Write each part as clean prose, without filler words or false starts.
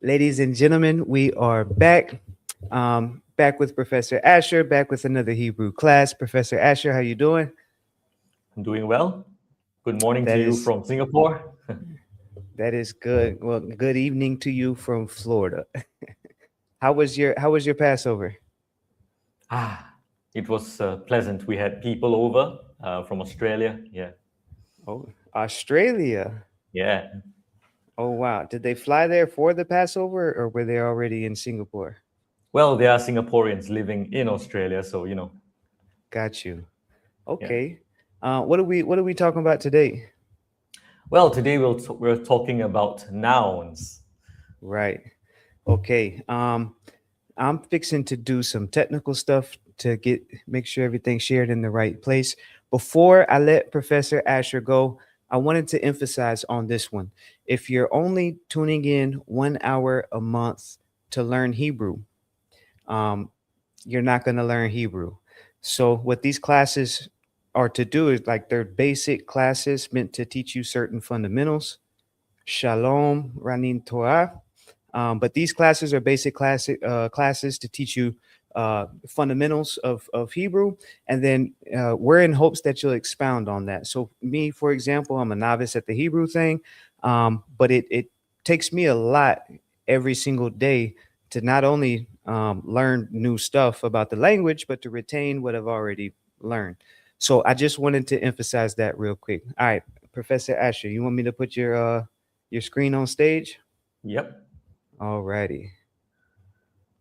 Ladies and gentlemen, we are back. Back with Professor Asher, back with another Hebrew class. Professor Asher, how you doing? I'm doing well. Good morning to That you is from Singapore. that is good. Well, good evening to you from Florida. How was your Passover? Ah, it was pleasant. We had people over from Australia. Yeah, Oh, Australia. yeah. Oh wow. Did they fly there for the Passover or were they already in Singapore? Well, there are Singaporeans living in Australia, so Got you. yeah. Okay. What are we talking about today? Well, today we're talking about nouns. Right. Okay. I'm fixing to do some technical stuff to make sure everything's shared in the right place. Before I let Professor Asher go, I wanted to emphasize on this one. If you're only tuning in 1 hour a month to learn Hebrew, um, you're not going to learn Hebrew. So what these classes are to do is like they're basic classes meant to teach you certain fundamentals. Shalom, Ranin Torah. But these classes are basic classes to teach you fundamentals of Hebrew. And then we're in hopes that you'll expound on that. So, me, for example, I'm a novice at the Hebrew thing, but it takes me a lot every single day to not only learn new stuff about the language, but to retain what I've already learned. So, I just wanted to emphasize that real quick. All right, Professor Asher, you want me to put your screen on stage? Yep. Alrighty.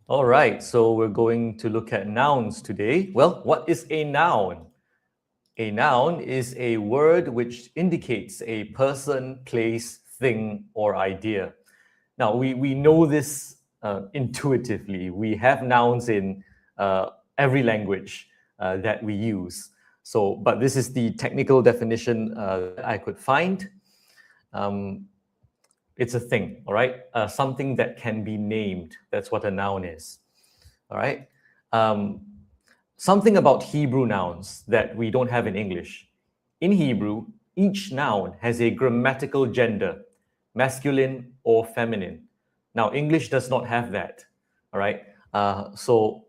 All right, so we're going to look at nouns today. Well, what is a noun? A noun is a word which indicates a person, place, thing, or idea. Now, we know this intuitively. We have nouns in every language that we use. So, but this is the technical definition that I could find. Um, it's a thing, all right? Something that can be named. That's what a noun is, all right? Um, Something about Hebrew nouns that we don't have in English. In Hebrew, each noun has a grammatical gender, masculine or feminine. Now, English does not have that. All right. So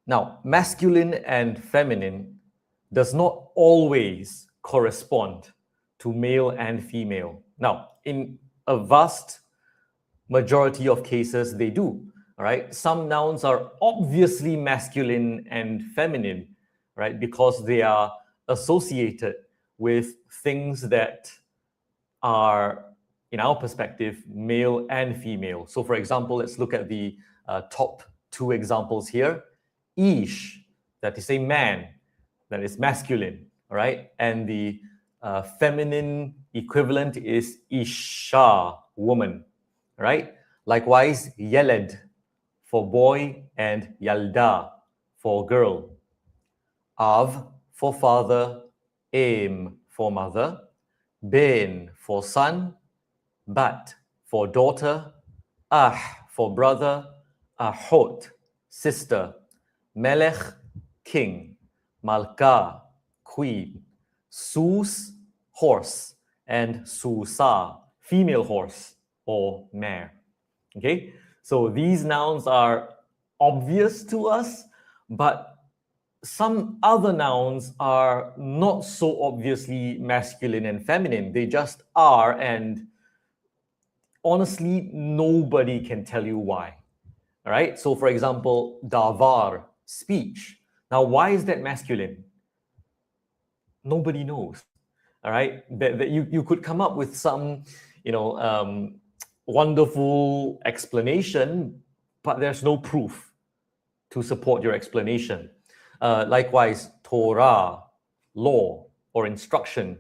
now, masculine and feminine does not always correspond to male and female. Now, in a vast majority of cases, they do. All right. Some nouns are obviously masculine and feminine, right? Because they are associated with things that are, in our perspective, male and female. So, for example, let's look at the top two examples here. Ish, that is a man, that is masculine, all right? And the feminine equivalent is Isha, woman, right? Likewise, Yeled for boy and Yalda for girl. Av for father, Aim for mother, Ben for son, Bat for daughter, Ah for brother, Ahot sister, Melech king, Malka queen, Sus horse, and Susa female horse or mare. Okay, so these nouns are obvious to us, but some other nouns are not so obviously masculine and feminine. They just are, and honestly, nobody can tell you why. All right. So, for example, davar, speech. Now, why is that masculine? Nobody knows. All right. That you could come up with some, you know, wonderful explanation, but there's no proof to support your explanation. Likewise, Torah, law, or instruction.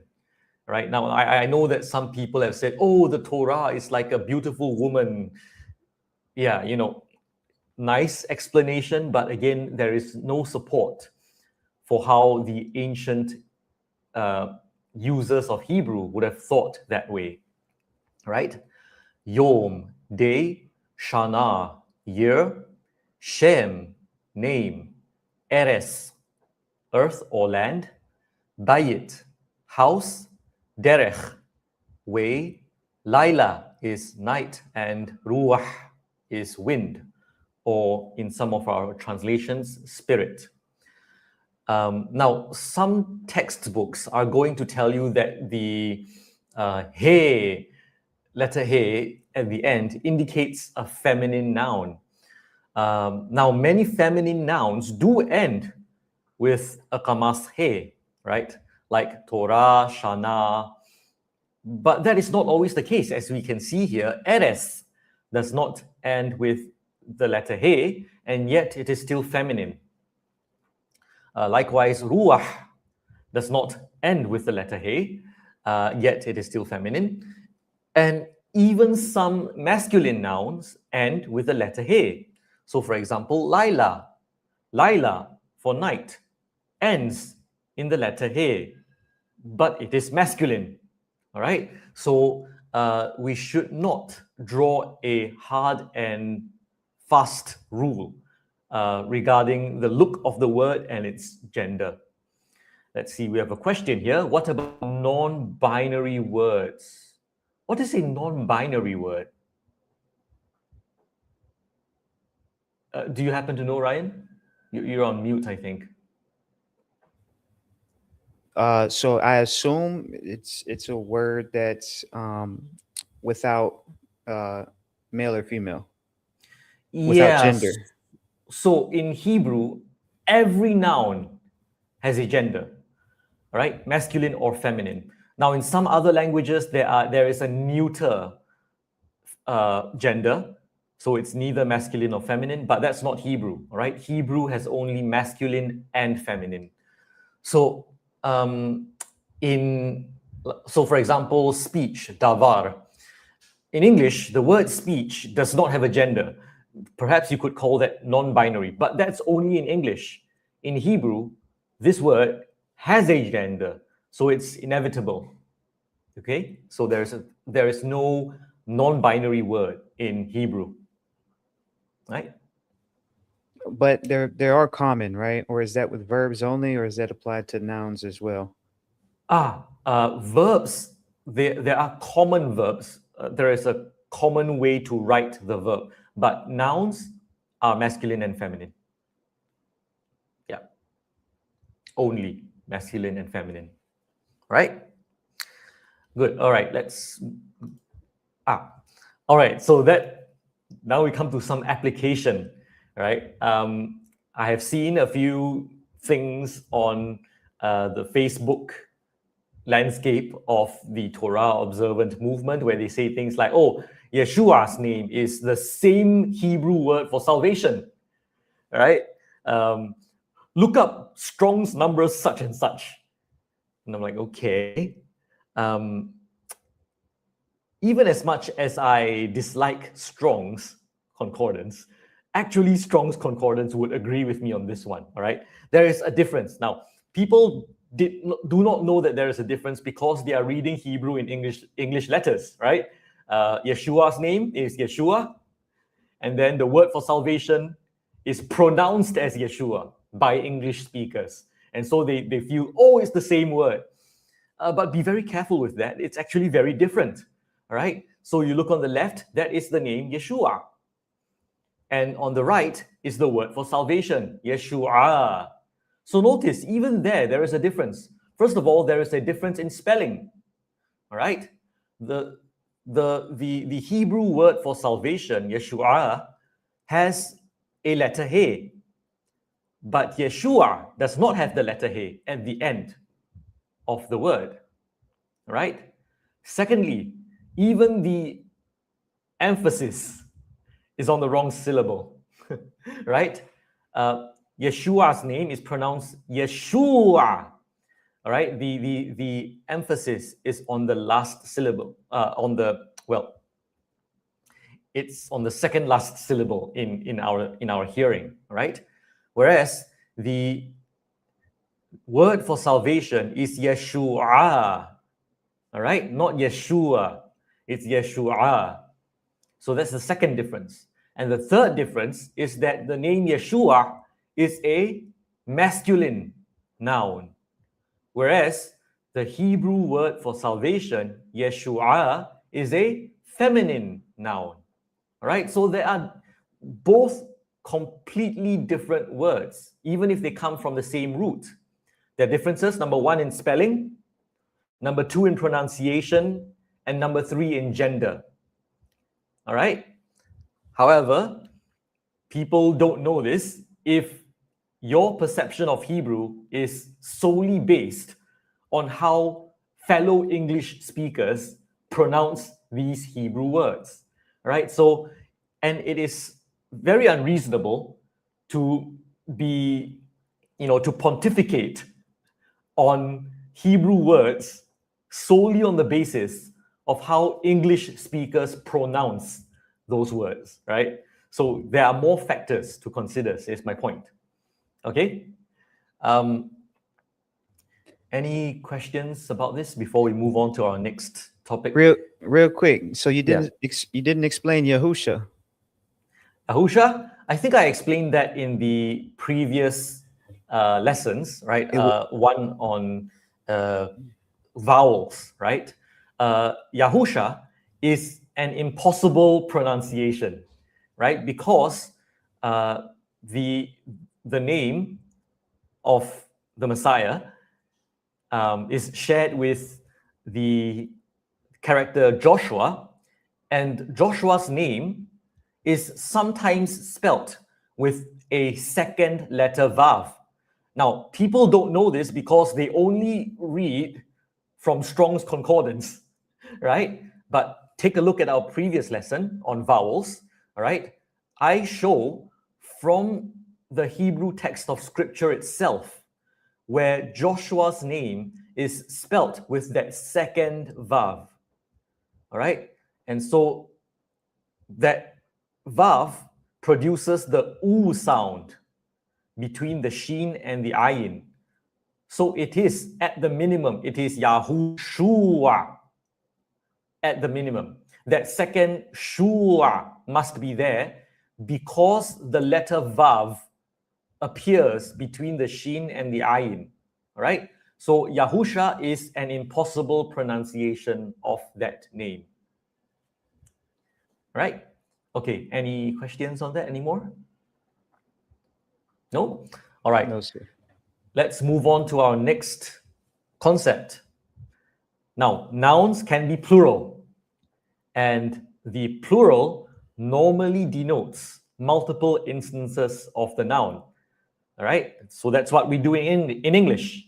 Right now, I know that some people have said, oh, the Torah is like a beautiful woman. Yeah, nice explanation, but again, there is no support for how the ancient uh, users of Hebrew would have thought that way, right? Yom, day, Shana, year, Shem, name, Eres, earth or land, Bayit, house, Derech, way, Laila, is night and ruah is wind, or in some of our translations, spirit. Now, some textbooks are going to tell you that the he, letter he at the end indicates a feminine noun. Now, many feminine nouns do end with a kamas he, right? Like Torah, Shana. But that is not always the case. As we can see here, eres does not end with the letter he, and yet it is still feminine. Likewise, ruah does not end with the letter he, yet it is still feminine. And even some masculine nouns end with the letter he. So, for example, Laila for night ends in the letter he, but it is masculine. All right. So we should not draw a hard and fast rule regarding the look of the word and its gender. Let's see, we have a question here. What about non-binary words? What is a non-binary word? Do you happen to know, Ryan? You're on mute, I think. So I assume it's a word that's without male or female, without Yes. gender. So in Hebrew, every noun has a gender, right? Masculine or feminine. Now, in some other languages, there is a neuter gender, so it's neither masculine or feminine. But that's not Hebrew, right? Hebrew has only masculine and feminine. So, for example, speech, davar. In English, the word speech does not have a gender. Perhaps you could call that non-binary, but that's only in English. In Hebrew, this word has a gender, so it's inevitable. Okay, so there is no non-binary word in Hebrew, right? But there are common, right? Or is that with verbs only, or is that applied to nouns as well? Verbs. There are common verbs. There is a common way to write the verb, but nouns are masculine and feminine. Yeah, only masculine and feminine, right? Good. All right. All right. So that now we come to some application, right? I have seen a few things on the Facebook landscape of the Torah observant movement where they say things like, oh, Yeshua's name is the same Hebrew word for salvation, right? Look up Strong's numbers such and such. And I'm like, okay. Even as much as I dislike Strong's concordance, actually Strong's concordance would agree with me on this one, all right? There is a difference. Now, people do not know that there is a difference because they are reading Hebrew in English letters, right? Yeshua's name is Yeshua, and then the word for salvation is pronounced as Yeshua by English speakers. And so they feel, oh, it's the same word. But be very careful with that. It's actually very different, all right? So you look on the left, that is the name Yeshua. And on the right is the word for salvation, Yeshua. So notice, even there is a difference. First of all, there is a difference in spelling, all right? The Hebrew word for salvation, Yeshua, has a letter he, but Yeshua does not have the letter he at the end of the word, right? Secondly, even the emphasis is on the wrong syllable, right? Yeshua's name is pronounced Yeshua, all right? The emphasis is on the last syllable, it's on the second last syllable in our hearing, right? Whereas the word for salvation is Yeshua, all right? Not Yeshua, it's Yeshua. So that's the second difference. And the third difference is that the name Yeshua is a masculine noun, whereas the Hebrew word for salvation, Yeshua, is a feminine noun. All right, so there are both completely different words, even if they come from the same root. There are differences, number one, in spelling, number two, in pronunciation, and number three, in gender. All right. However, people don't know this. If your perception of Hebrew is solely based on how fellow English speakers pronounce these Hebrew words, right? So, and it is very unreasonable to be, to pontificate on Hebrew words solely on the basis of how English speakers pronounce those words, right? So there are more factors to consider, is my point. Okay? Any questions about this before we move on to our next topic? Real quick. So you Yeah. didn't explain Yahusha. Ahusha, I think I explained that in the previous lessons, right? One on vowels, right? Yahusha is an impossible pronunciation, right? Because the name of the Messiah is shared with the character Joshua, and Joshua's name is sometimes spelt with a second letter Vav. Now, people don't know this because they only read from Strong's Concordance, right? But take a look at our previous lesson on vowels, all right? I show from the Hebrew text of Scripture itself where Joshua's name is spelt with that second Vav, all right? And so that Vav produces the U sound between the Shin and the Ayin. So it is, at the minimum, it is Yahushua at the minimum. That second Shua must be there because the letter Vav appears between the Shin and the Ayin. All right? So Yahusha is an impossible pronunciation of that name. Right? Okay, any questions on that anymore? No? All right. No, sir. Let's move on to our next concept. Now, nouns can be plural, and the plural normally denotes multiple instances of the noun. All right, so that's what we're doing in English.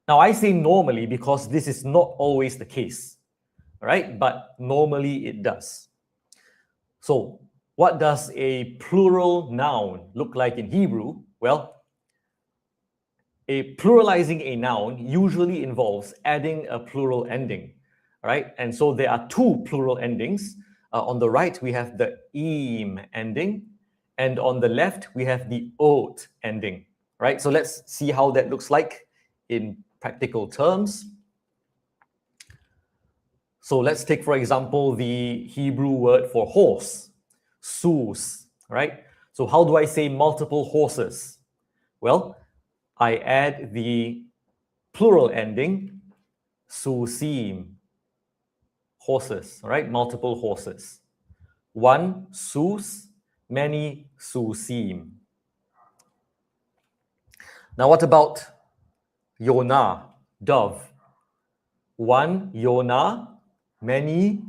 Now, I say normally because this is not always the case, all right, but normally it does. So, what does a plural noun look like in Hebrew? Well, pluralizing a noun usually involves adding a plural ending, right? And so there are two plural endings. On the right, we have the im ending, and on the left, we have the ot ending, right? So let's see how that looks like in practical terms. So let's take, for example, the Hebrew word for horse, sus, right? So how do I say multiple horses? Well, I add the plural ending, susim, horses, right? Multiple horses. One sus, many susim. Now, what about Yonah, dove? One Yonah, many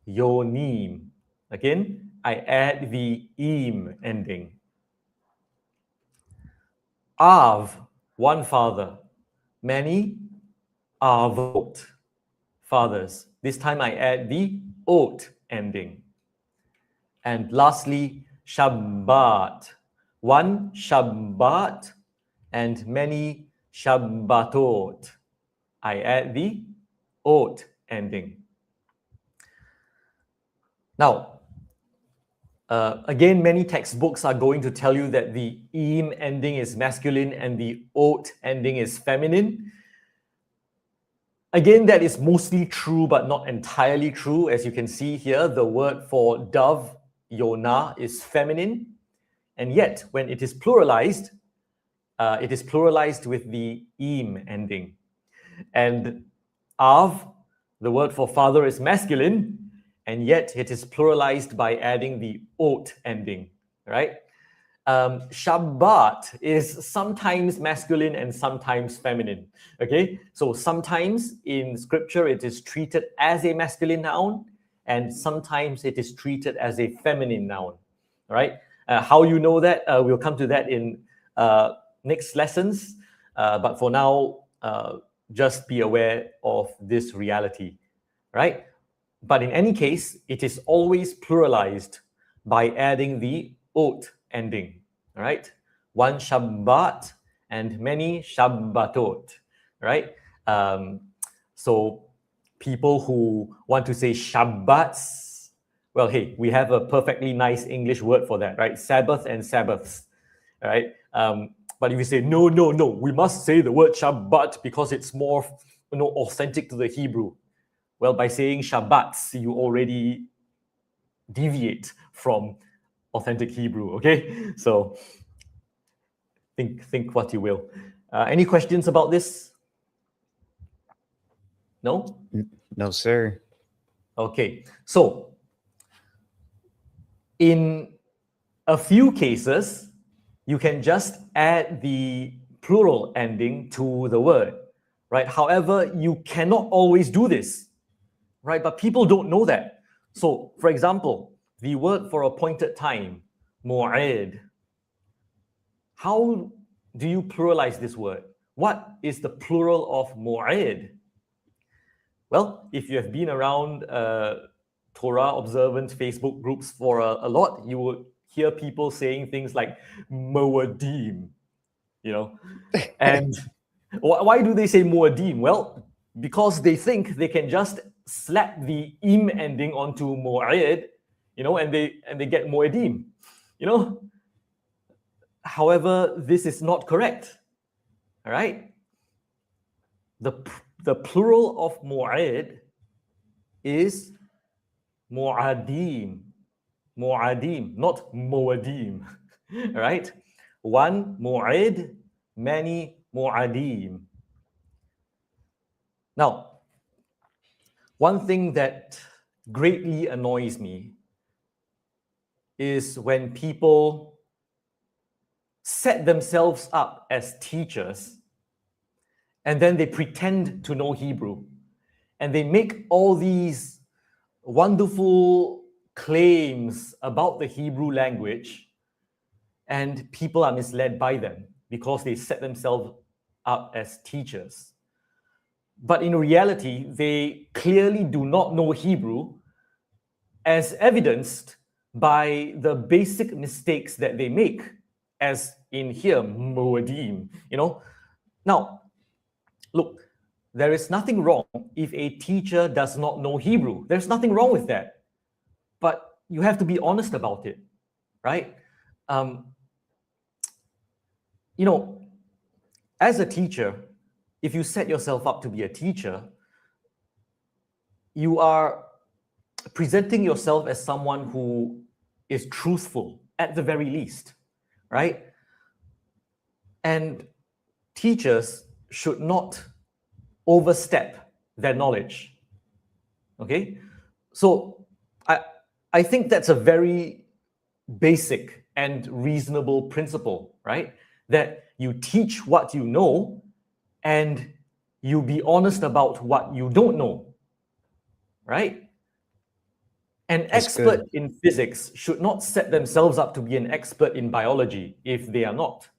Yonim. Again, I add the im ending. Av, one father, many avot, fathers. This time I add the ot ending. And lastly, Shabbat, one Shabbat and many Shabbatot. I add the ot ending. Now, again, many textbooks are going to tell you that the im ending is masculine and the ot ending is feminine. Again, that is mostly true, but not entirely true. As you can see here, the word for dove, Yonah, is feminine. And yet, when it is pluralized with the im ending. And Av, the word for father, is masculine. and yet it is pluralized by adding the ot ending, right? Shabbat is sometimes masculine and sometimes feminine. Okay, so sometimes in scripture it is treated as a masculine noun, and sometimes it is treated as a feminine noun. Right? How you know that? We'll come to that in next lessons. But for now, just be aware of this reality. Right? But in any case, it is always pluralized by adding the ot ending, right? One Shabbat and many Shabbatot, right? So people who want to say Shabbats, well, hey, we have a perfectly nice English word for that, right? Sabbath and Sabbaths, right? But if you say, no, no, no, we must say the word Shabbat because it's more authentic to the Hebrew. Well, by saying Shabbats, you already deviate from authentic Hebrew, okay? So think what you will. Any questions about this? No? No, sir. Okay. So in a few cases, you can just add the plural ending to the word, right? However, you cannot always do this, right? But people don't know that. So, for example, the word for appointed time, mu'id. How do you pluralize this word? What is the plural of mu'id? Well, if you have been around Torah observant Facebook groups for a lot, you would hear people saying things like Moadim, you know. And why do they say Moadim? Well, because they think they can just slap the im ending onto Mu'id, you know, and they get Moadim, you know. However, this is not correct. All right. The plural of Mu'id is Mu'adim. Mu'adim, not Mu'adim. Right? One Mu'id, many Mu'adim. Now, one thing that greatly annoys me is when people set themselves up as teachers and then they pretend to know Hebrew and they make all these wonderful claims about the Hebrew language, and people are misled by them because they set themselves up as teachers. But in reality, they clearly do not know Hebrew, as evidenced by the basic mistakes that they make, as in here, Moadim, you know. Now, look, there is nothing wrong if a teacher does not know Hebrew. There's nothing wrong with that. But you have to be honest about it, right? You know, as a teacher, if you set yourself up to be a teacher, you are presenting yourself as someone who is truthful at the very least, right? And teachers should not overstep their knowledge. Okay? So I think that's a very basic and reasonable principle, right? That you teach what you know and you be honest about what you don't know, right? An That's expert good. in physics should not set themselves up to be an expert in biology if they are not.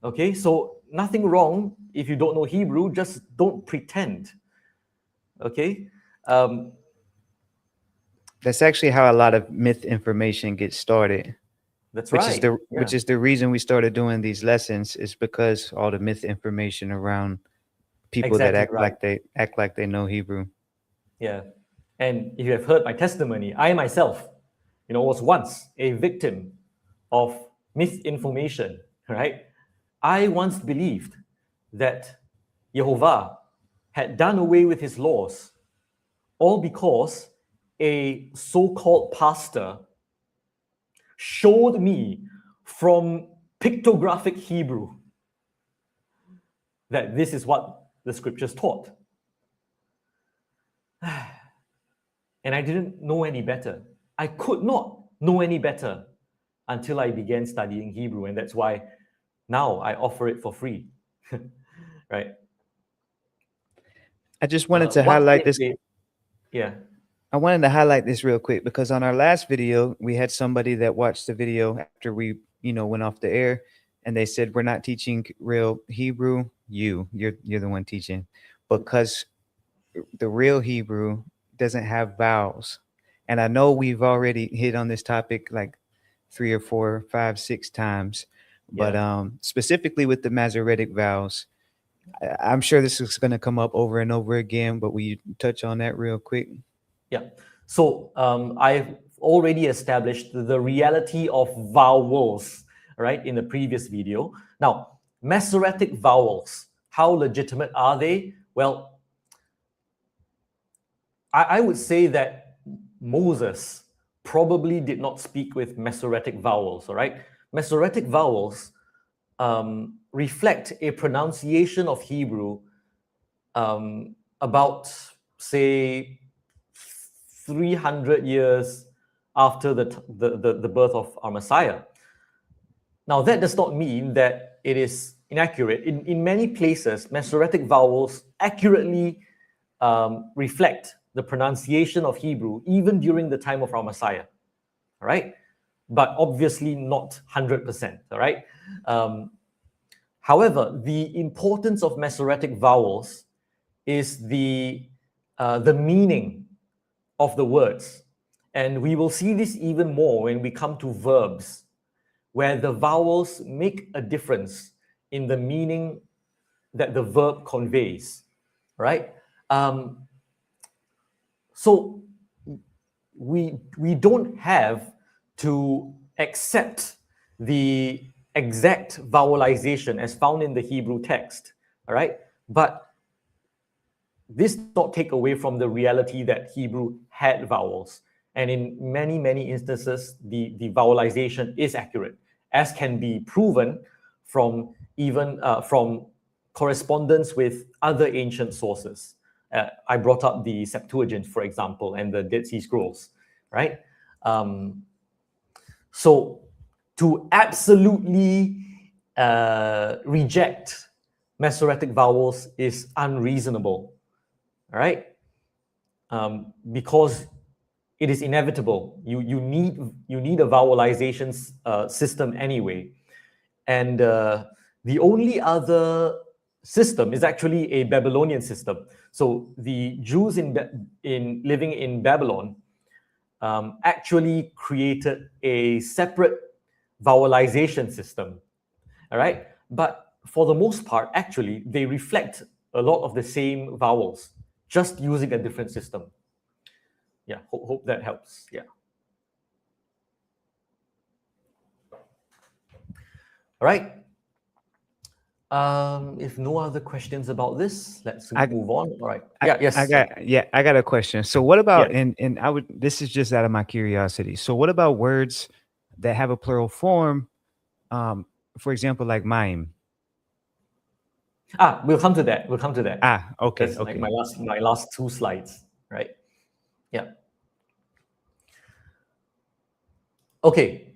Okay, so nothing wrong if you don't know Hebrew, just don't pretend. Okay, That's actually how a lot of myth information gets started. that's Which is right. the which is the reason we started doing these lessons, is because all the myth information around people that Exactly right. act like they know Hebrew. Yeah. And if you have heard my testimony, I myself, was once a victim of misinformation, right? I once believed that Jehovah had done away with his laws, all because a so-called pastor showed me from pictographic Hebrew that this is what the scriptures taught. And And I didn't know any better. I could not know any better until I began studying Hebrew. And that's why now I offer it for free. Right? I just wanted to What highlight if this. they, yeah. I wanted to highlight this real quick because on our last video, we had somebody that watched the video after we, went off the air, and they said we're not teaching real Hebrew. You're the one teaching, because the real Hebrew doesn't have vowels. And I know we've already hit on this topic like 3 or 4, 5, 6 times, but Yeah. specifically with the Masoretic vowels, I'm sure this is going to come up over and over again. But will you touch on that real quick? Yeah. So I've already established the reality of vowels, right, in the previous video. Now, Masoretic vowels, how legitimate are they? Well, I would say that Moses probably did not speak with Masoretic vowels, all right? Masoretic vowels reflect a pronunciation of Hebrew about, say, 300 years after the birth of our Messiah. Now, that does not mean that it is inaccurate. In many places, Masoretic vowels accurately reflect the pronunciation of Hebrew even during the time of our Messiah, all right? But obviously not 100%, all right? However, the importance of Masoretic vowels is the meaning of the words. And we will see this even more when we come to verbs, where the vowels make a difference in the meaning that the verb conveys, right? So we don't have to accept the exact vowelization as found in the Hebrew text, all right? But this does not take away from the reality that Hebrew had vowels. And in many, many instances, the vowelization is accurate, as can be proven from even from correspondence with other ancient sources. I brought up the Septuagint, for example, and the Dead Sea Scrolls, right? So to absolutely reject Masoretic vowels is unreasonable, all right? Because it is inevitable. You need a vowelization system anyway, and the only other system is actually a Babylonian system. So the Jews in living in Babylon actually created a separate vowelization system. All right, but for the most part, actually, they reflect a lot of the same vowels, just using a different system. Yeah, hope that helps. Yeah. All right. If no other questions about this, let's move on. All right. Yeah. Yes. I got a question. So what about, Yeah. and this is just out of my curiosity. So what about words that have a plural form? For example, like mime. We'll come to that. We'll come to that. Okay. That's like my last 2 slides, right? Yeah. Okay.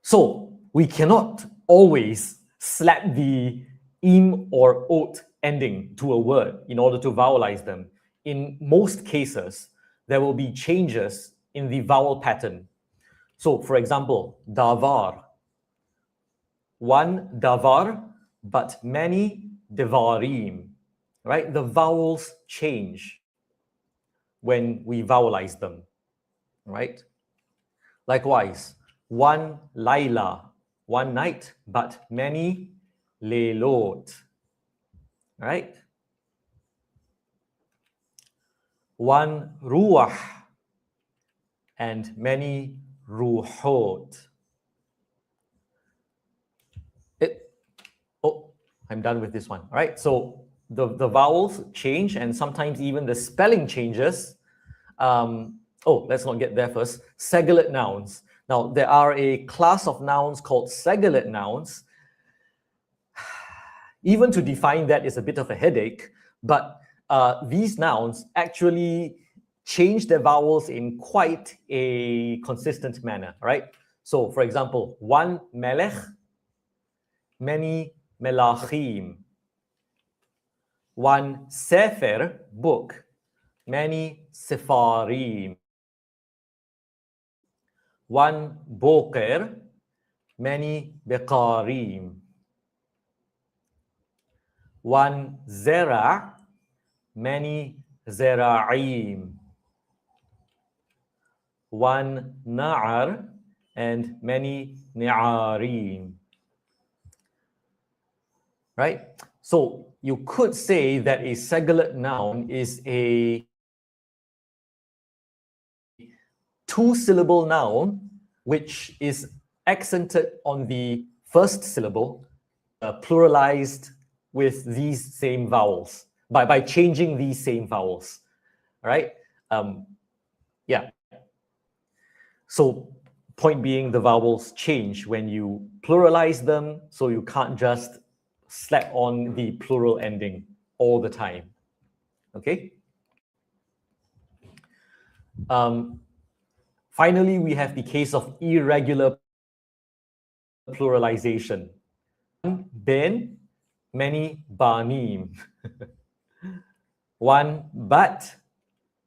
So we cannot always slap the im or ot ending to a word in order to vowelize them. In most cases, there will be changes in the vowel pattern. So, for example, davar. One davar, but many devarim, right? The vowels change when we vowelize them, right? Likewise, one laila, one night, but many leilot, right? One ruah and many ruhot. I'm done with this one. All right. So the vowels change, and sometimes even the spelling changes. Let's not get there first. Segulate nouns. Now, there are a class of nouns called segulate nouns. Even to define that is a bit of a headache, but these nouns actually change their vowels in quite a consistent manner, right? So, for example, one melech, many melachim. One sefer, book, many sefarim. One boker, many beqarim. One zera, many zera'im. One na'ar, and many ni'arim. Right? So you could say that a singular noun is a two-syllable noun which is accented on the first syllable, pluralized with these same vowels by changing these same vowels, right? Yeah. So point being, the vowels change when you pluralize them, so you can't just slap on the plural ending all the time. Okay. Finally, we have the case of irregular pluralization. One ben, many banim. One bat,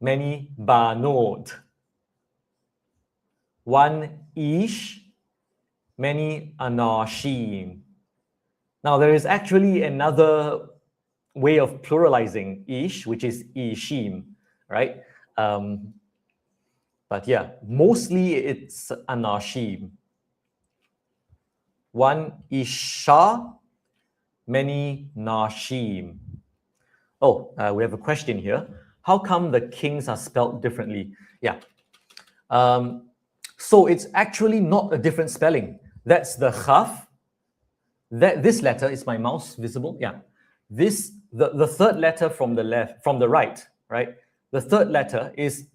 many banot. One ish, many anashim. Now, there is actually another way of pluralizing ish, which is ishim, right? But yeah, mostly it's anashim. One isha, many nashim. Oh, we have a question here. How come the kings are spelled differently? Yeah. So it's actually not a different spelling. That's the khaf. This letter is my mouse visible. Yeah. This the third letter from the left, from the right, right? The third letter is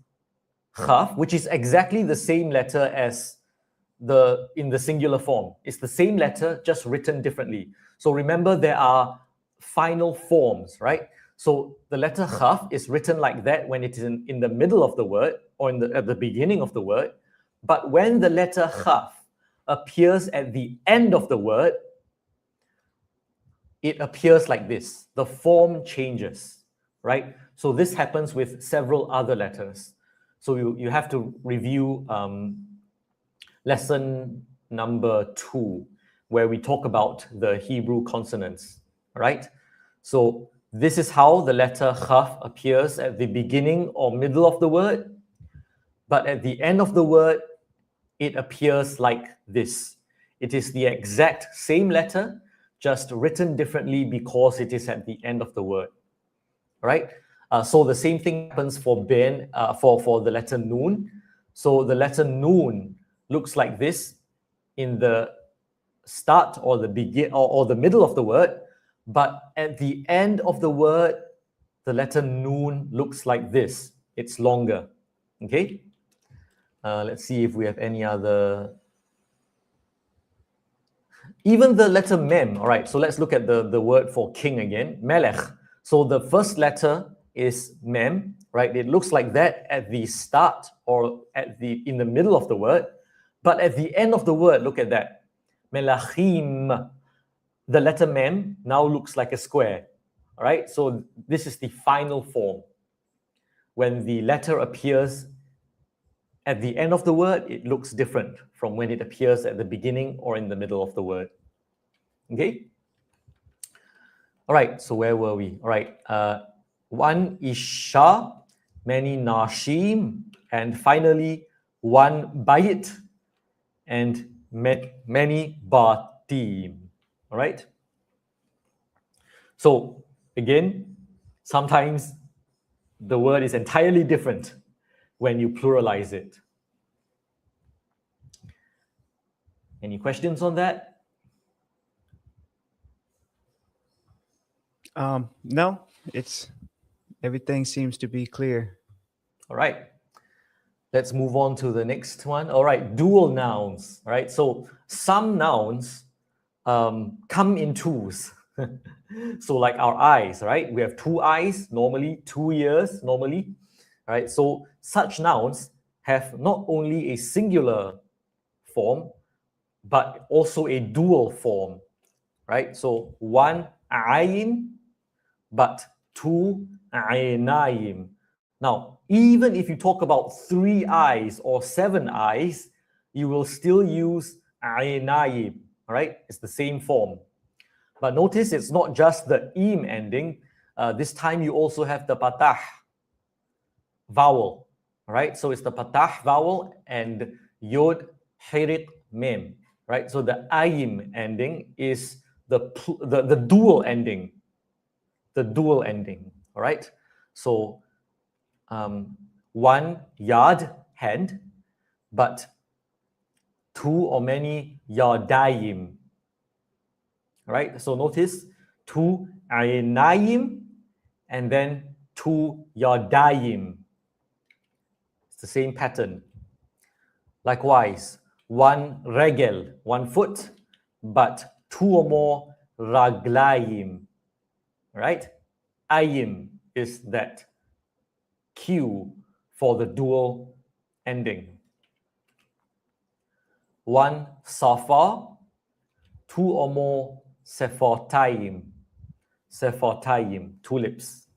khaf, which is exactly the same letter as in the singular form. It's the same letter, just written differently. So remember, there are final forms, right? So the letter khaf is written like that when it is in the middle of the word or at the beginning of the word. But when the letter khaf appears at the end of the word, it appears like this. The form changes, right? So this happens with several other letters. So you have to review lesson number 2, where we talk about the Hebrew consonants, right? So this is how the letter khaf appears at the beginning or middle of the word, but at the end of the word, it appears like this. It is the exact same letter, just written differently because it is at the end of the word, right? So the same thing happens for ben, for the letter noon. So the letter noon looks like this in the start or the begin or the middle of the word, but at the end of the word, the letter noon looks like this. It's longer. Okay. Let's see if we have any other. Even the letter mem. All right. So let's look at the word for king again. Melech. So the first letter is mem, right? It looks like that at the start or in the middle of the word, but at the end of the word, look at that. Melachim. The letter mem now looks like a square. All right. So this is the final form. When the letter appears at the end of the word, it looks different from when it appears at the beginning or in the middle of the word. Okay? All right, so where were we? All right, one isha, many nashim, and finally, one bayit and many batim. All right? So again, sometimes the word is entirely different when you pluralize it. Any questions on that? No, everything seems to be clear. All right. Let's move on to the next one. All right, dual nouns. All right, so some nouns come in twos. So like our eyes, right? We have 2 eyes, normally 2 ears, normally. right? So such nouns have not only a singular form, but also a dual form, right? So one ayin, but two aynaim. Now, even if you talk about 3 eyes or 7 eyes, you will still use aynaim, right? It's the same form. But notice it's not just the im ending. This time you also have the patah vowel, right? So it's the patah vowel and yod, hirit, mem, right? So the ayim ending is the dual ending, all right? So one yad, hand, but two or many yadayim, right? So notice two aynayim and then two yadayim. It's the same pattern. Likewise, one regel, 1 foot, but 2 or more raglayim, right? Ayim is that cue for the dual ending. One safa, 2 or more sephartaim, tulips,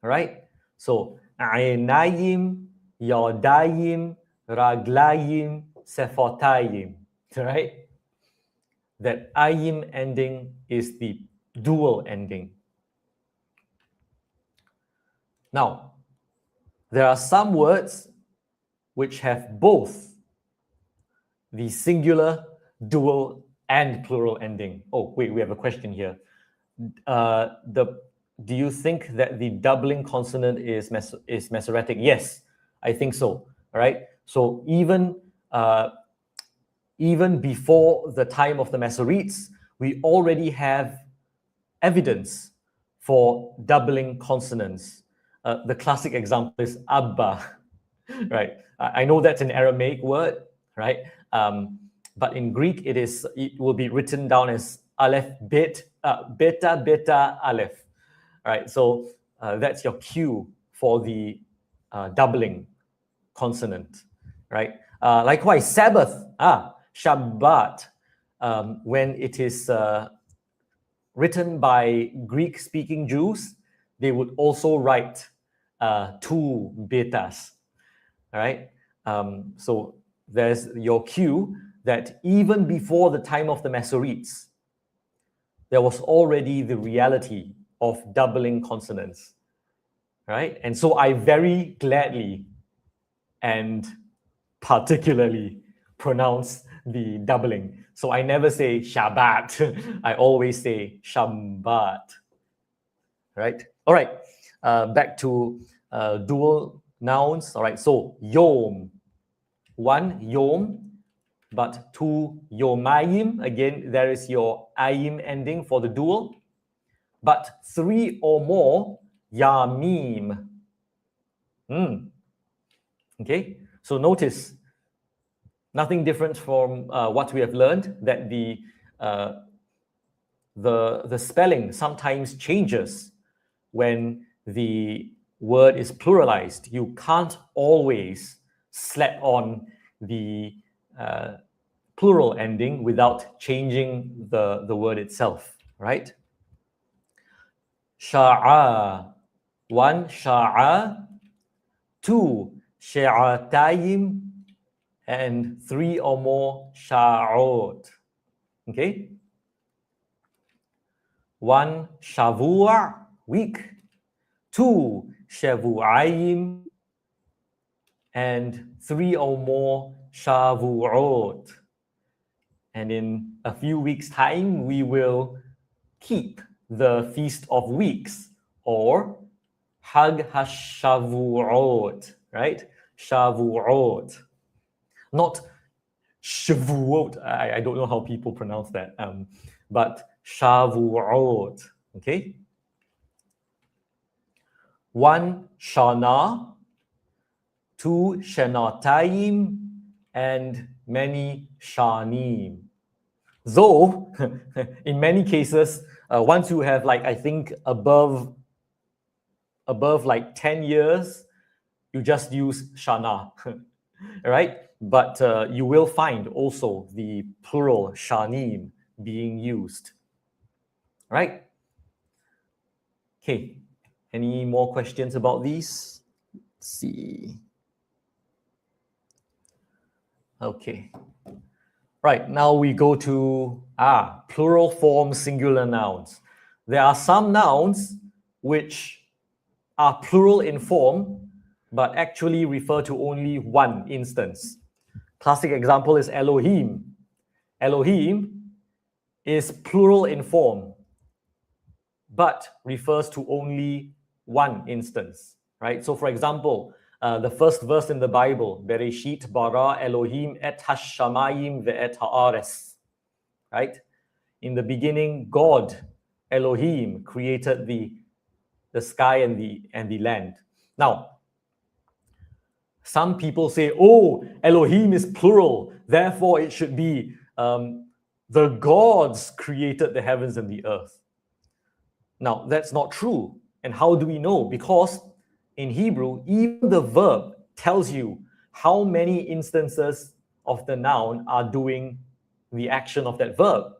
right? So aynayim, yadayim, raglayim, sephartaim, right? That ayim ending is the dual ending. Now, there are some words which have both the singular, dual, and plural ending. Oh, wait, we have a question here. Do you think that the doubling consonant is Masoretic? Yes, I think so. All right. So even before the time of the Masoretes, we already have evidence for doubling consonants. The classic example is Abba, right? I know that's an Aramaic word, right? But in Greek, it will be written down as Aleph beta beta Aleph, right? So that's your cue for the doubling consonant, right? Likewise, Sabbath, Shabbat, when it is written by Greek-speaking Jews, they would also write 2 betas, all right? So there's your cue that even before the time of the Masoretes, there was already the reality of doubling consonants, right? And so I very gladly and particularly pronounce the doubling. So I never say Shabbat. I always say Shabbat, right? All right, back to dual nouns. All right, so Yom. 1 Yom, but 2 Yomayim. Again, there is your ayim ending for the dual. But 3 or more Yamim. Okay, so notice nothing different from what we have learned, that the spelling sometimes changes when the word is pluralized. You can't always slap on the plural ending without changing the word itself, right? Sha'a, 1 sha'a, 2 sha'atayim, and 3 or more sha'ot. Okay? 1 shavua, week, 2 shavu'ayim, and 3 or more shavu'ot. And in a few weeks' time, we will keep the Feast of Weeks, or Hag HaShavuot, right? Shavuot. Not Shavuot. I don't know how people pronounce that, but Shavuot, okay? 1 Shana, 2 Shanatayim, and many Shanim. Though, in many cases, once you have, like, I think above like 10 years, you just use shana, right? But you will find also the plural shanim being used, right? Okay, any more questions about these? Let's see. Okay. Right, now we go to plural form singular nouns. There are some nouns which are plural in form, but actually refer to only one instance. Classic example is Elohim. Elohim is plural in form, but refers to only one instance, right? So for example, the first verse in the Bible, Bereshit bara Elohim et hashamayim ve'et haaretz, right? In the beginning, God, Elohim, created the sky and the land. Now, some people say, oh, Elohim is plural, therefore it should be the gods created the heavens and the earth. Now, that's not true. And how do we know? Because in Hebrew, even the verb tells you how many instances of the noun are doing the action of that verb,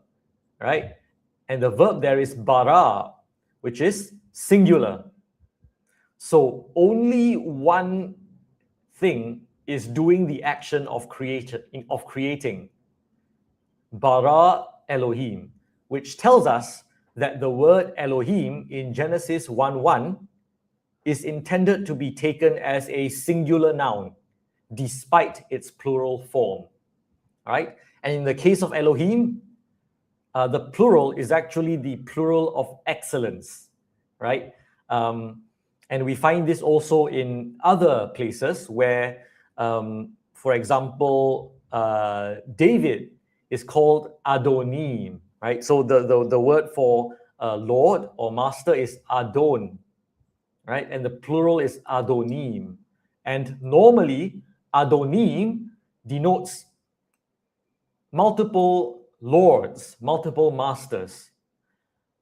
right? And the verb there is bara, which is singular. So only one thing is doing the action of creating. Bara Elohim, which tells us that the word Elohim in Genesis 1:1 is intended to be taken as a singular noun, despite its plural form. All right? And in the case of Elohim, the plural is actually the plural of excellence, right? And we find this also in other places where, for example, David is called Adonim, right? So the word for Lord or master is Adon, right? And the plural is Adonim. And normally, Adonim denotes multiple lords, multiple masters.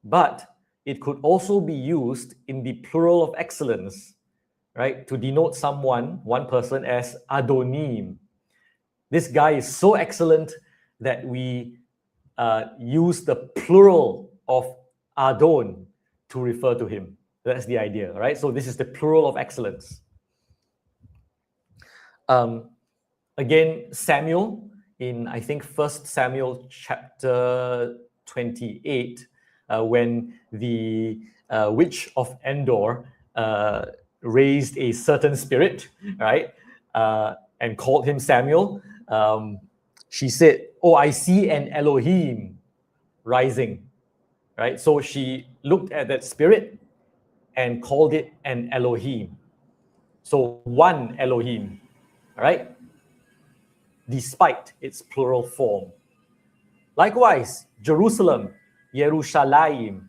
But it could also be used in the plural of excellence, right? To denote someone, one person, as Adonim. This guy is so excellent that we use the plural of Adon to refer to him. That's the idea, right? So this is the plural of excellence. Again, Samuel, in I think 1 Samuel chapter 28, when the witch of Endor raised a certain spirit, right, and called him Samuel, she said, oh, I see an Elohim rising, right? So she looked at that spirit and called it an Elohim. So one Elohim, right? Despite its plural form. Likewise, Jerusalem, Yerushalayim.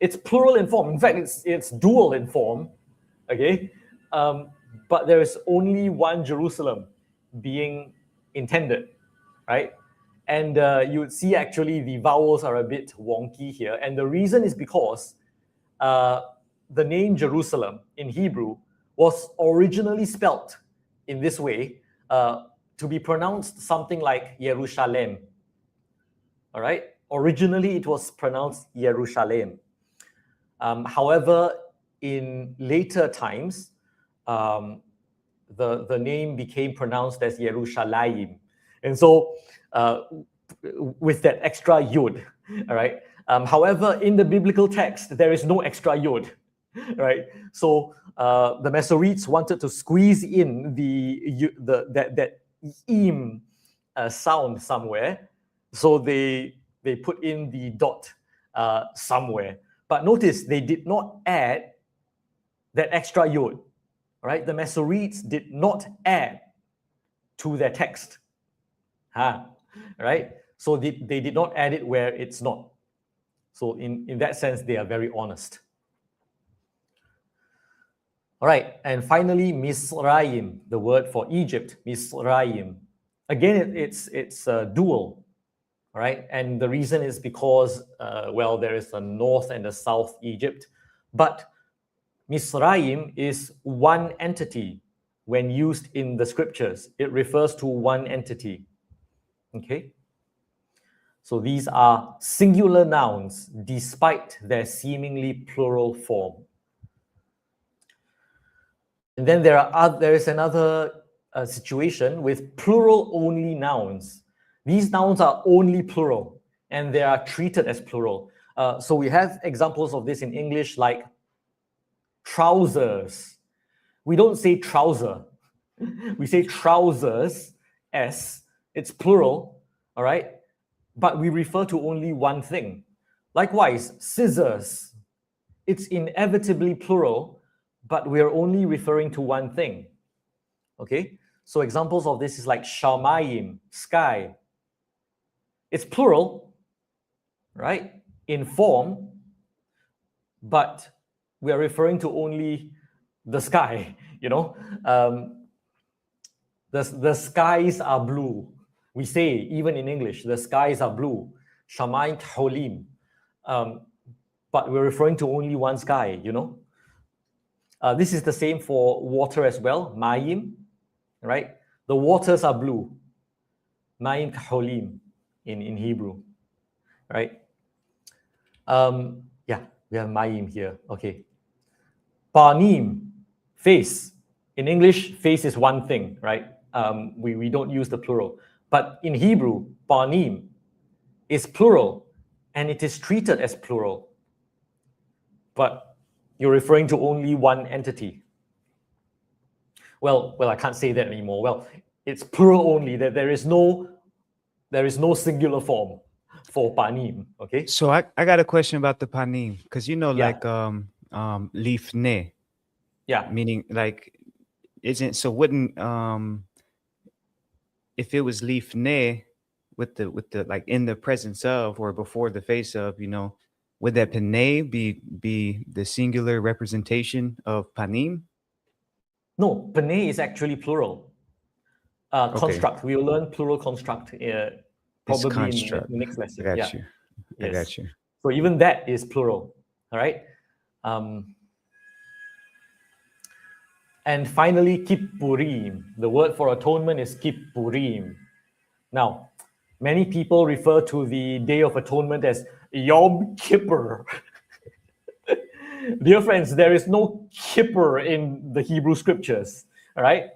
It's plural in form. In fact, it's dual in form, okay? But there is only one Jerusalem being intended, right? And you would see actually the vowels are a bit wonky here. And the reason is because the name Jerusalem in Hebrew was originally spelt in this way to be pronounced something like Yerushalem. All right? Originally, it was pronounced Yerushalem. However, in later times, the name became pronounced as Yerushalayim. And so, with that extra yud, all right? However, in the biblical text, there is no extra yud, right? So the Masoretes wanted to squeeze in that im sound somewhere, so they put in the dot somewhere. But notice they did not add that extra yod, right? The Masoretes did not add to their text, right? So they did not add it where it's not. So in that sense, they are very honest. All right, and finally, Misraim, the word for Egypt, Misraim. Again, it's dual, right? And the reason is because, well, there is a north and a south Egypt, but Misraim is one entity when used in the scriptures. It refers to one entity. Okay? So these are singular nouns despite their seemingly plural form. And then there is another situation with plural only nouns. These nouns are only plural and they are treated as plural. So we have examples of this in English, like trousers. We don't say trouser. We say trousers, S. It's plural, all right? But we refer to only one thing. Likewise, scissors. It's inevitably plural, but we're only referring to one thing. Okay? So examples of this is like shamayim, sky. It's plural, right? In form, but we are referring to only the sky, you know? The skies are blue. We say, even in English, the skies are blue. Shamayim holim. But we're referring to only one sky, you know? This is the same for water as well, mayim, right? The waters are blue. Mayim kaholim in Hebrew, right? Yeah, we have mayim here, okay. Panim, face. In English, face is one thing, right? We don't use the plural. But in Hebrew, panim is plural, and it is treated as plural. But you're referring to only one entity. Well, I can't say that anymore. Well, it's plural only. That there is no singular form for panim. Okay. So I got a question about the panim, because Yeah. like lifne, Yeah. meaning like wouldn't if it was lifne with the like in the presence of or before the face of, would that pene be the singular representation of panim? No, pene is actually plural. Okay. Construct. We will learn plural construct It's probably in construct. the next lesson. I got Yeah. you. I Yes. got you. So even that is plural. All right. And finally, kippurim. The word for atonement is kippurim. Now, many people refer to the Day of Atonement as Yom Kippur. Dear friends, there is no Kippur in the Hebrew scriptures, all right?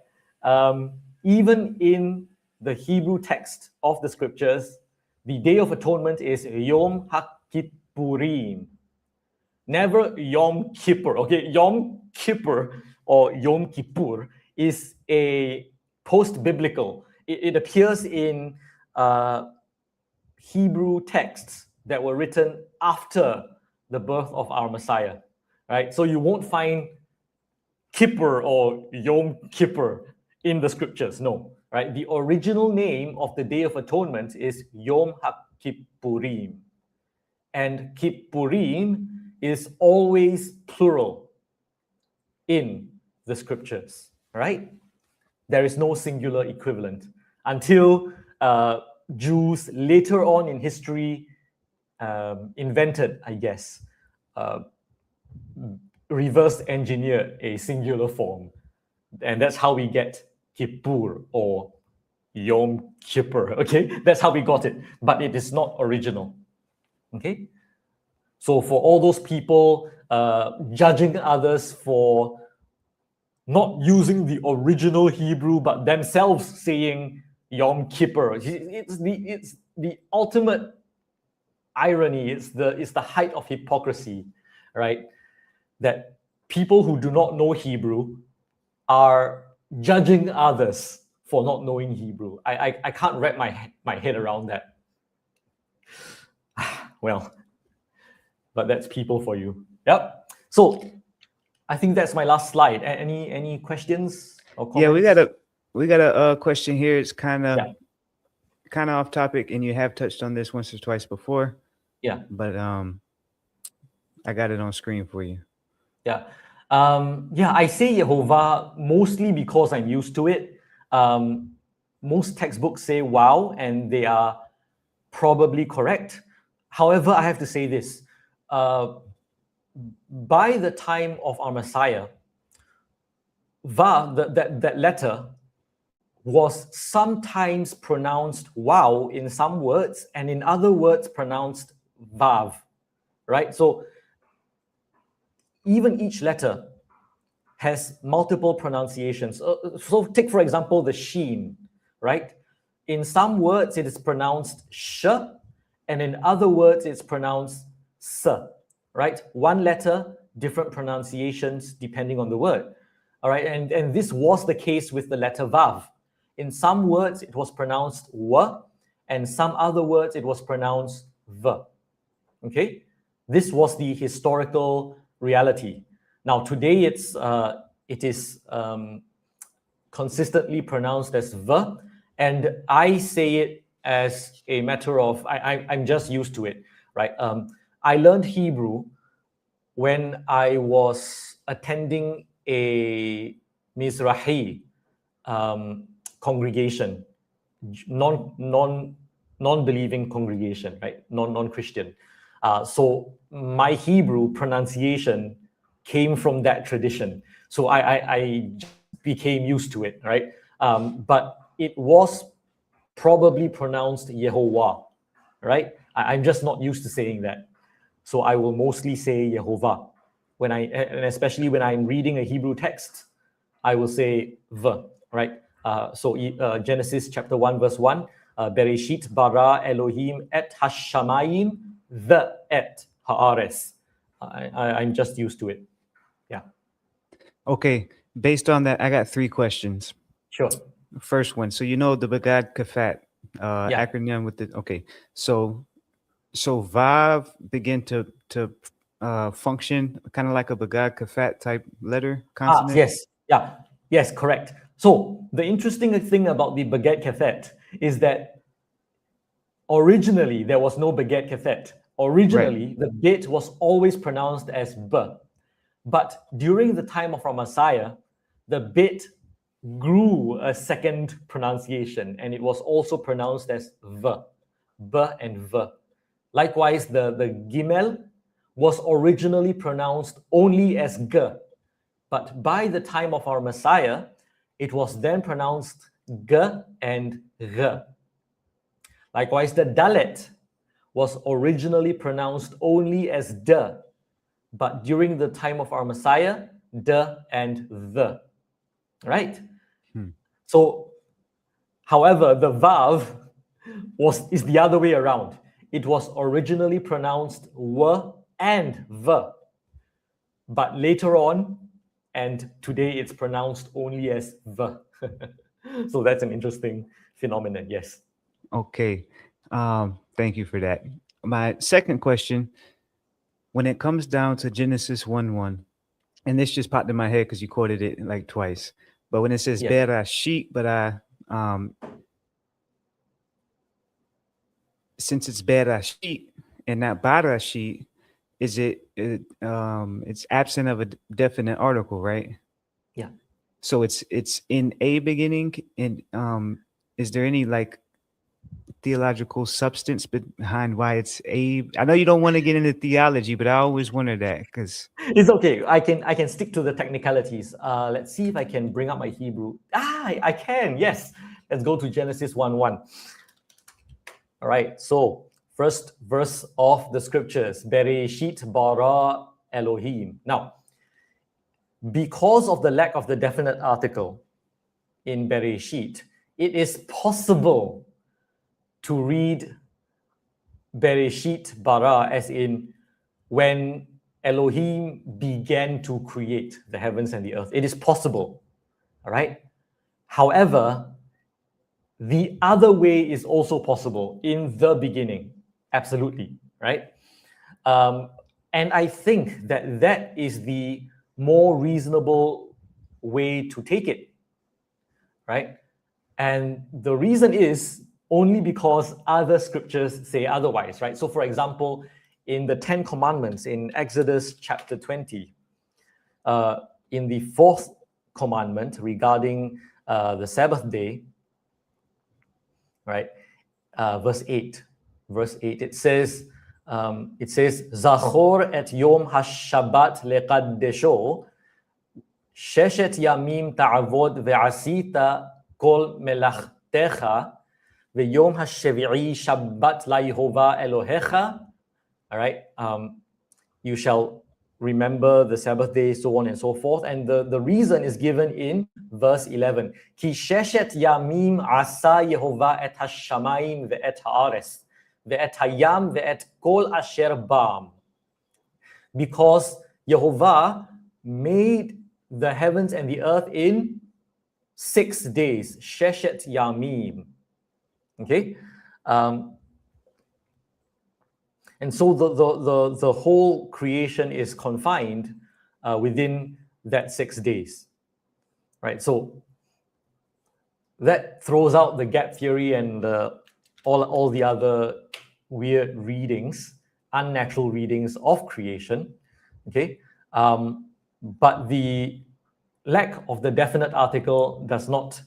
Even in the Hebrew text of the scriptures, the Day of Atonement is Yom HaKippurim. Never Yom Kippur, okay? Yom Kippur or Yom Kippur is a post-biblical. It appears in Hebrew texts that were written after the birth of our Messiah, right? So you won't find Kippur or Yom Kippur in the scriptures, no, right? The original name of the Day of Atonement is Yom HaKippurim. And Kippurim is always plural in the scriptures, right? There is no singular equivalent until Jews later on in history invented, I guess, reverse engineered a singular form. And that's how we get Kippur or Yom Kippur, okay? That's how we got it, but it is not original, okay? So for all those people judging others for not using the original Hebrew, but themselves saying Yom Kippur, it's the ultimate irony. It's the height of hypocrisy, right? That people who do not know Hebrew are judging others for not knowing Hebrew. I can't wrap my head around that. Well, but that's people for you. Yep. So I think that's my last slide. Any questions or comments? Yeah, we got a question here. It's kind of Yeah. off topic, and you have touched on this once or twice before. Yeah. But I got it on screen for you. Yeah. I say Yehovah mostly because I'm used to it. Most textbooks say wow, and they are probably correct. However, I have to say this. by the time of our Messiah, va, that letter was sometimes pronounced wow in some words, and in other words pronounced vav, right? So even each letter has multiple pronunciations. So take, for example, the sheen, right? In some words, it is pronounced sh, and in other words, it's pronounced s, right? One letter, different pronunciations depending on the word. All right, and this was the case with the letter vav. In some words, it was pronounced w, and some other words, it was pronounced v. Okay, this was the historical reality. Now today, it is consistently pronounced as v, and I say it as a matter of I'm just used to it, right? I learned Hebrew when I was attending a Mizrahi congregation, non-believing congregation, right? Non-Christian. So my Hebrew pronunciation came from that tradition. So I just became used to it, right? But it was probably pronounced Yehovah, right? I'm just not used to saying that. So I will mostly say Yehovah. And especially when I'm reading a Hebrew text, I will say v, right? Genesis chapter 1, verse 1, Bereshit bara Elohim et hashamayim the et haares. I'm just used to it. Yeah. Okay, based on that, I got 3 questions. Sure. First one, so you know the Bagad Kafat Yeah. acronym with the, okay, so Vav begin to function kind of like a Bagad Kafat type letter consonant. Yes. Yeah. Yes, correct. So the interesting thing about the baguette kafet is that originally there was no baguette kafet. Originally, the bit was always pronounced as b. But during the time of our Messiah, the bit grew a second pronunciation, and it was also pronounced as v, b and v. Likewise, the gimel was originally pronounced only as g, but by the time of our Messiah, it was then pronounced g and g. Likewise, the dalet was originally pronounced only as d, but during the time of our Messiah, d and the. Right? So, however, the vav is the other way around. It was originally pronounced w and v, but later on, and today it's pronounced only as v. So that's an interesting phenomenon. Yes. Okay, thank you for that. My second question, when it comes down to Genesis 1:1, and this just popped in my head because you quoted it like twice, but when it says Yes. Berashit, but since it's Berashit and not Barashit, is it's absent of a definite article, right? Yeah. So it's in a beginning, and is there any like theological substance behind why it's a? I know you don't want to get into theology, but I always wonder that because It's okay. I can stick to the technicalities. Let's see if I can bring up my Hebrew. I can. Yes. Let's go to Genesis 1:1. All right. So first verse of the scriptures, Bereshit bara Elohim. Now, because of the lack of the definite article in Bereshit, it is possible to read Bereshit bara as in when Elohim began to create the heavens and the earth. It is possible, all right? However, the other way is also possible, in the beginning, absolutely, right? And I think that is the more reasonable way to take it, right? And the reason is only because other scriptures say otherwise, right? So for example, in the 10 commandments in Exodus chapter 20, in the 4th commandment regarding the Sabbath day, right? Verse 8, it says, It says, Zachor et Yom HaShabbat leqaddesho, Sheshet Yamim ta'avod ve'asita kol melachtecha, ve'yom HaShevi'i Shabbat laYehovah Elohecha. All right. You shall remember the Sabbath day, so on and so forth. And the reason is given in verse 11. Ki sheshet yamim asa Yehovah et hashamayim ve'et haaretz ve'et hayam ve'et kol asher bam. Because Yehovah made the heavens and the earth in 6 days. Sheshet yamim. Okay? And so the whole creation is confined within that 6 days, right? So that throws out the gap theory and all the other weird readings, unnatural readings of creation, okay? But the lack of the definite article does not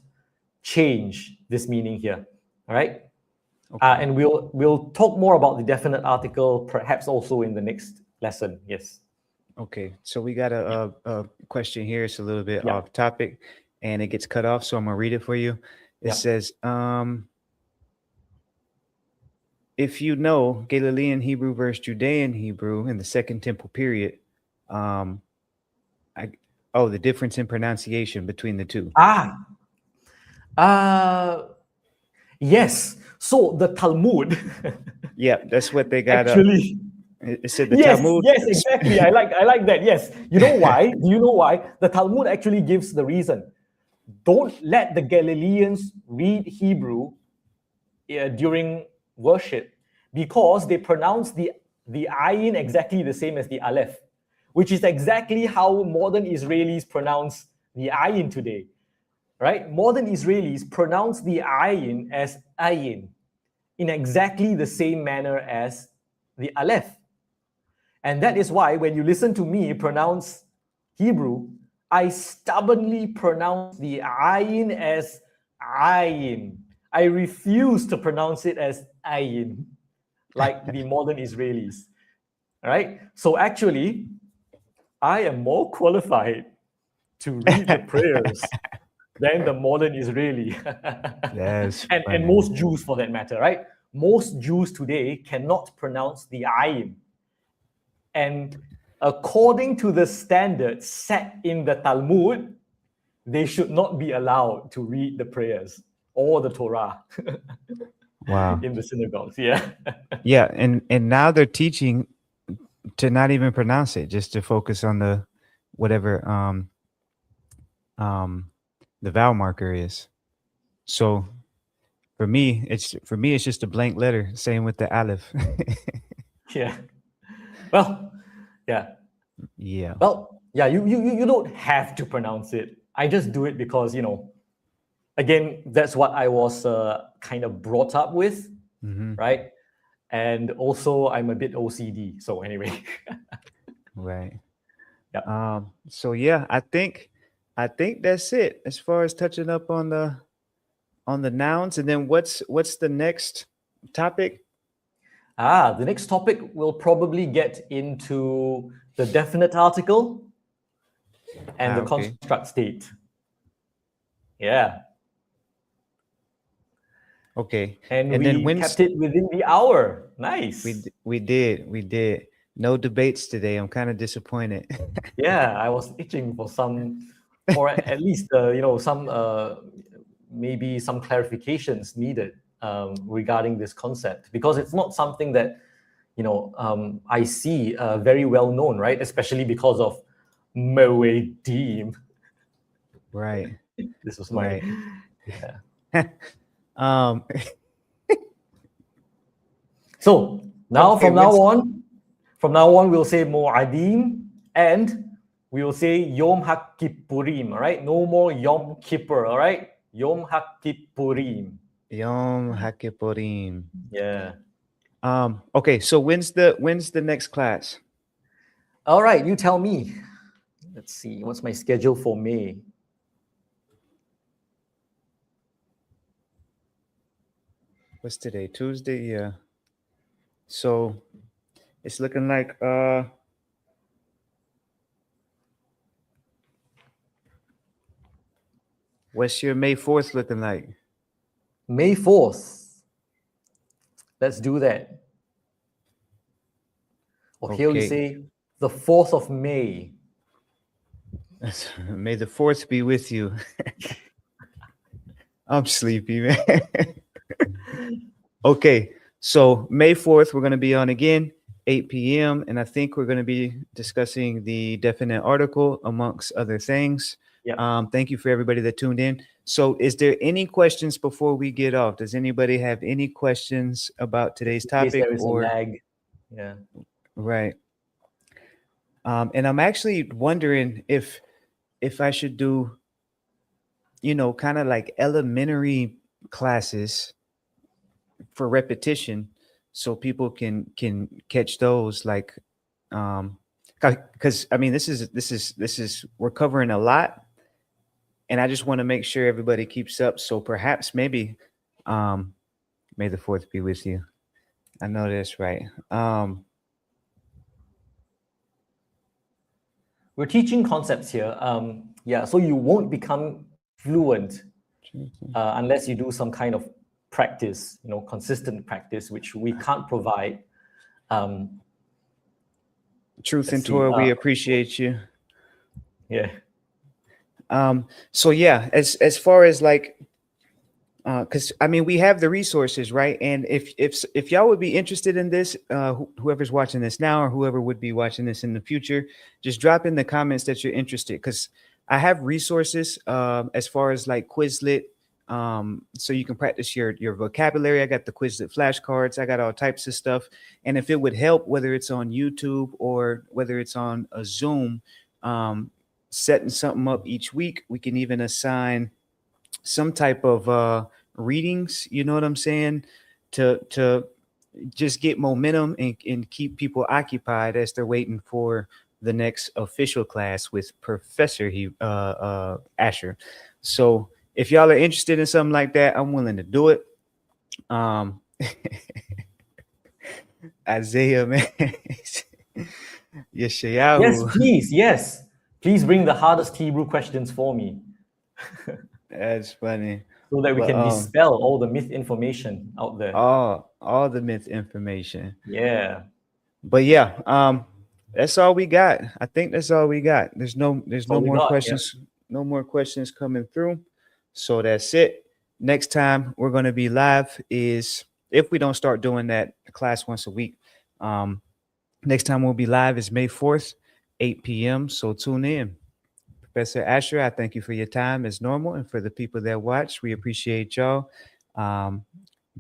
change this meaning here, all right? Okay. And we'll talk more about the definite article, perhaps also in the next lesson. Yes. Okay. So we got a question here. It's a little bit Yeah. off topic, and it gets cut off. So I'm gonna read it for you. It Yeah. says, if you know Galilean Hebrew versus Judean Hebrew in the Second Temple period, the difference in pronunciation between the two. Yes. So the Talmud. Yeah, that's what they got. Actually, it said the yes, Talmud. yes, exactly. I like that. Yes. You know why? Do you know why? The Talmud actually gives the reason. Don't let the Galileans read Hebrew during worship, because they pronounce the ayin exactly the same as the aleph, which is exactly how modern Israelis pronounce the ayin today. Right? Modern Israelis pronounce the ayin as ayin in exactly the same manner as the aleph. And that is why when you listen to me pronounce Hebrew, I stubbornly pronounce the ayin as ayin. I refuse to pronounce it as ayin, like the modern Israelis. Right? So actually, I am more qualified to read the prayers than the modern Israeli. That's and funny. most Jews for that matter, right? Most Jews today cannot pronounce the ayin. And according to the standards set in the Talmud, they should not be allowed to read the prayers or the Torah Wow. in the synagogues. Yeah. Yeah, and now they're teaching to not even pronounce it, just to focus on the whatever the vowel marker is. So for me it's just a blank letter. Same with the aleph. Yeah. Well, yeah. Yeah. Well, yeah, you don't have to pronounce it. I just do it because, again, that's what I was kind of brought up with, right? And also I'm a bit OCD. So anyway. Right. Yeah. So yeah, I think that's it as far as touching up on the nouns. And then what's the next topic? The next topic will probably get into the definite article and the Okay. construct state. Yeah. Okay. And then we kept it within the hour. Nice. we did no debates today. I'm kind of disappointed. Yeah, I was itching for some, or at least some maybe some clarifications needed regarding this concept, because it's not something that I see very well known, right? Especially because of Moedim. Right. This was my Right. So now Okay, from now on we'll say Mo'adim, and we will say Yom HaKippurim, all right? No more Yom Kippur, all right? Yom HaKippurim. Yom HaKippurim. Yeah. Okay, so when's the next class? All right, you tell me. Let's see, what's my schedule for May? What's today? Tuesday? Yeah. So It's looking like what's your May 4th looking like? May 4th. Let's do that. Or here we Okay. say the 4th of May. May the 4th be with you. I'm sleepy, man. Okay. So May 4th, we're going to be on again, 8 p.m. And I think we're going to be discussing the definite article amongst other things. Yeah. Thank you for everybody that tuned in. So is there any questions before we get off? Does anybody have any questions about today's In case topic there is a or lag. Yeah. right? And I'm actually wondering if I should do, kind of like elementary classes for repetition so people can catch those like because I mean this is we're covering a lot and I just want to make sure everybody keeps up. So perhaps maybe um may the 4th be with you. I know that's right. We're teaching concepts here. Yeah, so you won't become fluent unless you do some kind of practice, consistent practice, which we can't provide. Truth Let's and see. Torah, we appreciate you. Yeah. So yeah, as far as like because I mean we have the resources, right? And if y'all would be interested in this, whoever's watching this now or whoever would be watching this in the future, just drop in the comments that you're interested. Because I have resources as far as like Quizlet, so you can practice your vocabulary. I got the Quizlet flashcards. I got all types of stuff. And if it would help, whether it's on YouTube or whether it's on a Zoom, setting something up each week, we can even assign some type of readings, you know what I'm saying, to just get momentum and keep people occupied as they're waiting for the next official class with Professor Asher. So if y'all are interested in something like that, I'm willing to do it. Um, Isaiah, man, Yes, Yeshayahu, please. Yes. Please bring the hardest Hebrew questions for me that's funny. so that we But can dispel all the myth information out there. all the myth information. Yeah. But yeah, that's all we got. I think that's all we got. There's That's no all we more got. Yeah. questions, no more questions coming through. So that's it. Next time we're gonna be live is if we don't start doing that class once a week. Um, next time we'll be live is May 4th, 8 p.m. So tune in. Professor Asher, I thank you for your time as normal. And for the people that watch, we appreciate y'all. Um,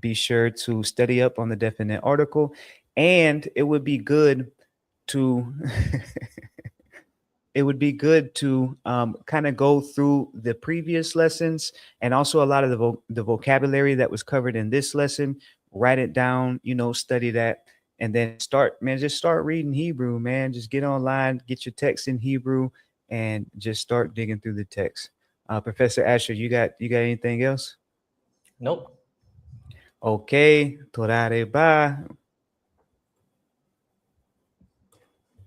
be sure to study up on the definite article. And it would be good to it would be good to kind of go through the previous lessons and also a lot of the vocabulary that was covered in this lesson. Write it down, study that, and then start, man. Just start reading Hebrew, man. Just get online, get your text in Hebrew, and just start digging through the text. Professor Asher, you got anything else? Nope. Okay, Torare ba.